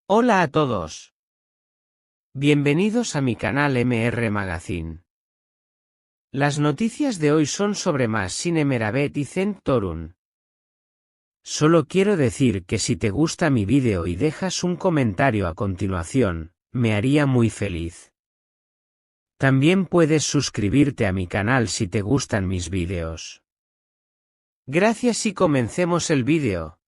Hola a todos. Bienvenidos a mi canal MR Magazine. Las noticias de hoy son sobre Massine Meravet y Cenk Torun. Solo quiero decir que si te gusta mi vídeo y dejas un comentario a continuación, me haría muy feliz. También puedes suscribirte a mi canal si te gustan mis vídeos. Gracias y comencemos el vídeo.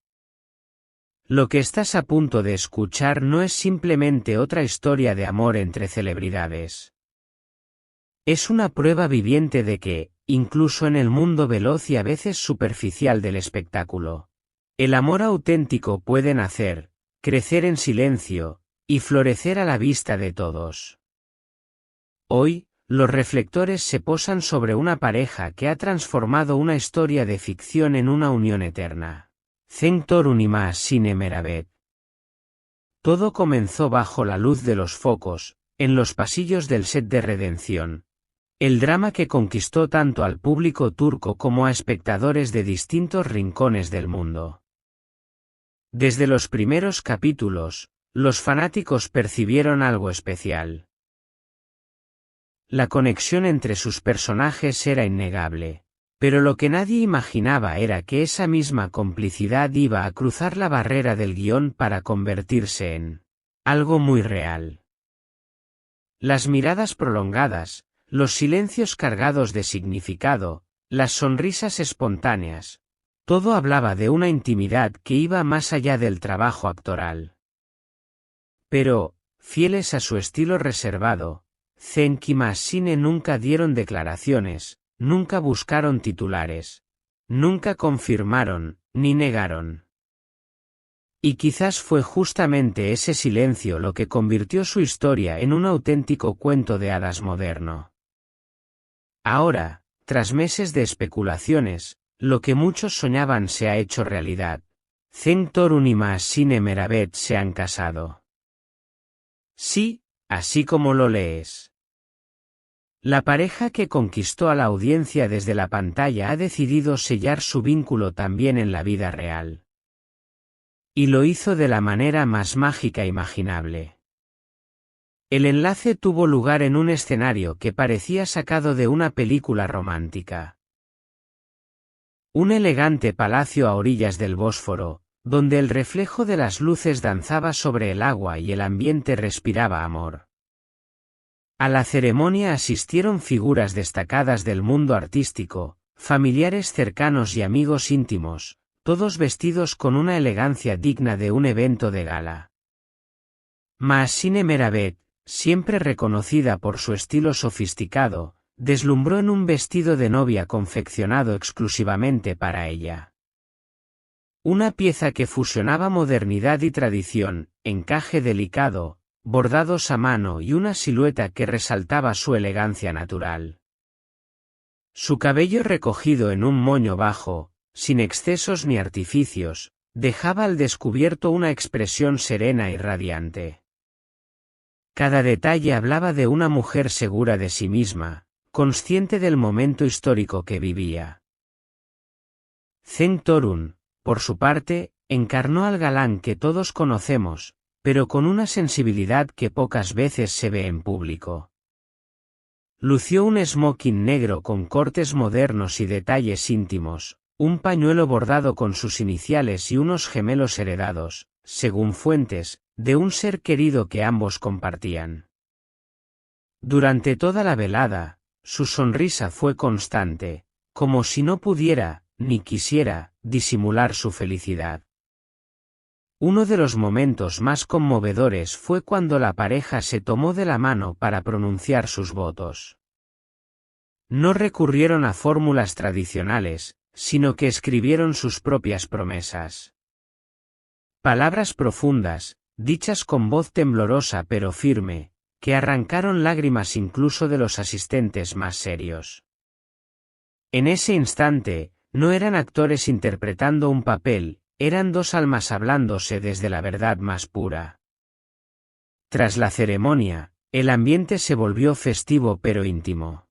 Lo que estás a punto de escuchar no es simplemente otra historia de amor entre celebridades. Es una prueba viviente de que, incluso en el mundo veloz y a veces superficial del espectáculo, el amor auténtico puede nacer, crecer en silencio, y florecer a la vista de todos. Hoy, los reflectores se posan sobre una pareja que ha transformado una historia de ficción en una unión eterna. Cenk Torun y Massine Meravet. Todo comenzó bajo la luz de los focos, en los pasillos del set de Redención. El drama que conquistó tanto al público turco como a espectadores de distintos rincones del mundo. Desde los primeros capítulos, los fanáticos percibieron algo especial. La conexión entre sus personajes era innegable. Pero lo que nadie imaginaba era que esa misma complicidad iba a cruzar la barrera del guión para convertirse en algo muy real. Las miradas prolongadas, los silencios cargados de significado, las sonrisas espontáneas, todo hablaba de una intimidad que iba más allá del trabajo actoral. Pero, fieles a su estilo reservado, Cenk y Massine nunca dieron declaraciones. Nunca buscaron titulares. Nunca confirmaron, ni negaron. Y quizás fue justamente ese silencio lo que convirtió su historia en un auténtico cuento de hadas moderno. Ahora, tras meses de especulaciones, lo que muchos soñaban se ha hecho realidad. Cenk Torun y Massine Meravet se han casado. Sí, así como lo lees. La pareja que conquistó a la audiencia desde la pantalla ha decidido sellar su vínculo también en la vida real. Y lo hizo de la manera más mágica imaginable. El enlace tuvo lugar en un escenario que parecía sacado de una película romántica. Un elegante palacio a orillas del Bósforo, donde el reflejo de las luces danzaba sobre el agua y el ambiente respiraba amor. A la ceremonia asistieron figuras destacadas del mundo artístico, familiares cercanos y amigos íntimos, todos vestidos con una elegancia digna de un evento de gala. Massine Meravet, siempre reconocida por su estilo sofisticado, deslumbró en un vestido de novia confeccionado exclusivamente para ella. Una pieza que fusionaba modernidad y tradición, encaje delicado, bordados a mano y una silueta que resaltaba su elegancia natural. Su cabello recogido en un moño bajo, sin excesos ni artificios, dejaba al descubierto una expresión serena y radiante. Cada detalle hablaba de una mujer segura de sí misma, consciente del momento histórico que vivía. Cenk Torun, por su parte, encarnó al galán que todos conocemos, pero con una sensibilidad que pocas veces se ve en público. Lució un smoking negro con cortes modernos y detalles íntimos, un pañuelo bordado con sus iniciales y unos gemelos heredados, según fuentes, de un ser querido que ambos compartían. Durante toda la velada, su sonrisa fue constante, como si no pudiera, ni quisiera, disimular su felicidad. Uno de los momentos más conmovedores fue cuando la pareja se tomó de la mano para pronunciar sus votos. No recurrieron a fórmulas tradicionales, sino que escribieron sus propias promesas. Palabras profundas, dichas con voz temblorosa pero firme, que arrancaron lágrimas incluso de los asistentes más serios. En ese instante, no eran actores interpretando un papel, eran dos almas hablándose desde la verdad más pura. Tras la ceremonia, el ambiente se volvió festivo pero íntimo.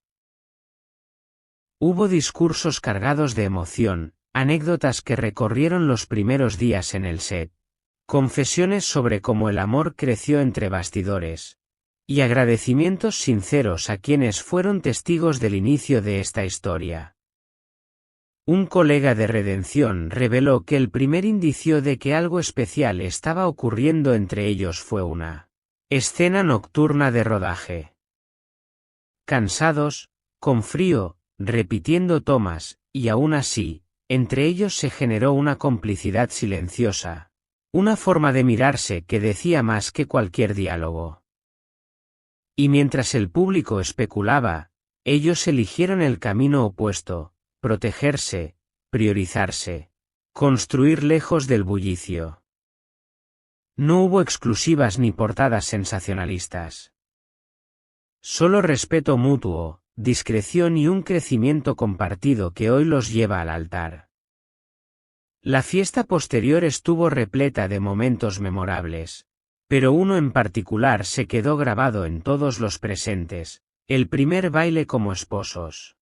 Hubo discursos cargados de emoción, anécdotas que recorrieron los primeros días en el set, confesiones sobre cómo el amor creció entre bastidores, y agradecimientos sinceros a quienes fueron testigos del inicio de esta historia. Un colega de Redención reveló que el primer indicio de que algo especial estaba ocurriendo entre ellos fue una escena nocturna de rodaje. Cansados, con frío, repitiendo tomas, y aún así, entre ellos se generó una complicidad silenciosa, una forma de mirarse que decía más que cualquier diálogo. Y mientras el público especulaba, ellos eligieron el camino opuesto: protegerse, priorizarse, construir lejos del bullicio. No hubo exclusivas ni portadas sensacionalistas. Solo respeto mutuo, discreción y un crecimiento compartido que hoy los lleva al altar. La fiesta posterior estuvo repleta de momentos memorables, pero uno en particular se quedó grabado en todos los presentes: el primer baile como esposos.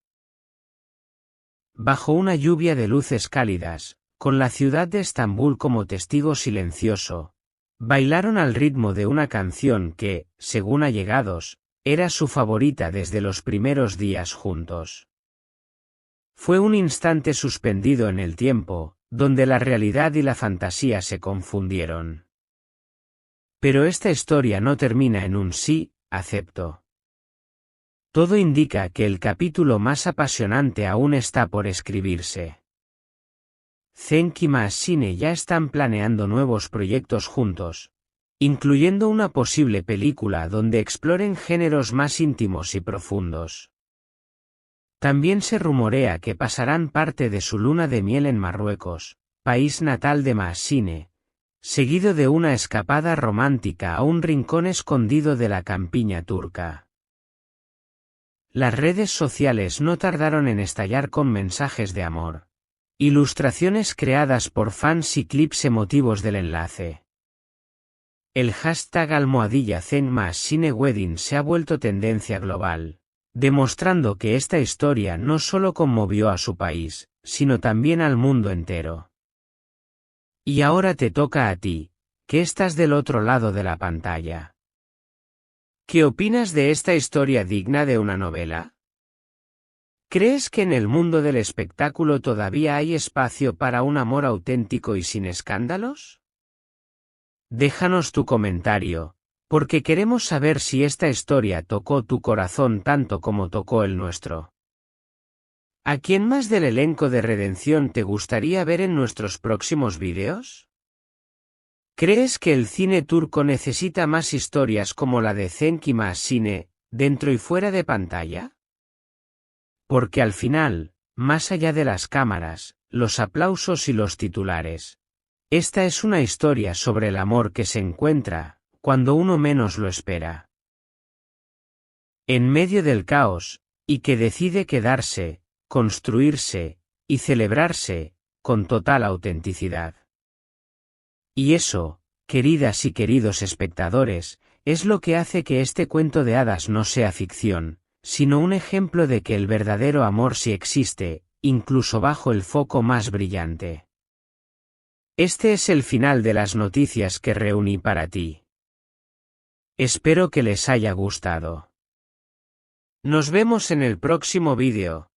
Bajo una lluvia de luces cálidas, con la ciudad de Estambul como testigo silencioso, bailaron al ritmo de una canción que, según allegados, era su favorita desde los primeros días juntos. Fue un instante suspendido en el tiempo, donde la realidad y la fantasía se confundieron. Pero esta historia no termina en un sí, acepto. Todo indica que el capítulo más apasionante aún está por escribirse. Cenk y Maassine ya están planeando nuevos proyectos juntos, incluyendo una posible película donde exploren géneros más íntimos y profundos. También se rumorea que pasarán parte de su luna de miel en Marruecos, país natal de Maassine, seguido de una escapada romántica a un rincón escondido de la campiña turca. Las redes sociales no tardaron en estallar con mensajes de amor, ilustraciones creadas por fans y clips emotivos del enlace. El hashtag #Cenk Maassine Wedding se ha vuelto tendencia global, demostrando que esta historia no solo conmovió a su país, sino también al mundo entero. Y ahora te toca a ti, que estás del otro lado de la pantalla. ¿Qué opinas de esta historia digna de una novela? ¿Crees que en el mundo del espectáculo todavía hay espacio para un amor auténtico y sin escándalos? Déjanos tu comentario, porque queremos saber si esta historia tocó tu corazón tanto como tocó el nuestro. ¿A quién más del elenco de Redención te gustaría ver en nuestros próximos vídeos? ¿Crees que el cine turco necesita más historias como la de Cenk y Maassine, dentro y fuera de pantalla? Porque al final, más allá de las cámaras, los aplausos y los titulares, esta es una historia sobre el amor que se encuentra, cuando uno menos lo espera. En medio del caos, y que decide quedarse, construirse, y celebrarse, con total autenticidad. Y eso, queridas y queridos espectadores, es lo que hace que este cuento de hadas no sea ficción, sino un ejemplo de que el verdadero amor sí existe, incluso bajo el foco más brillante. Este es el final de las noticias que reuní para ti. Espero que les haya gustado. Nos vemos en el próximo vídeo.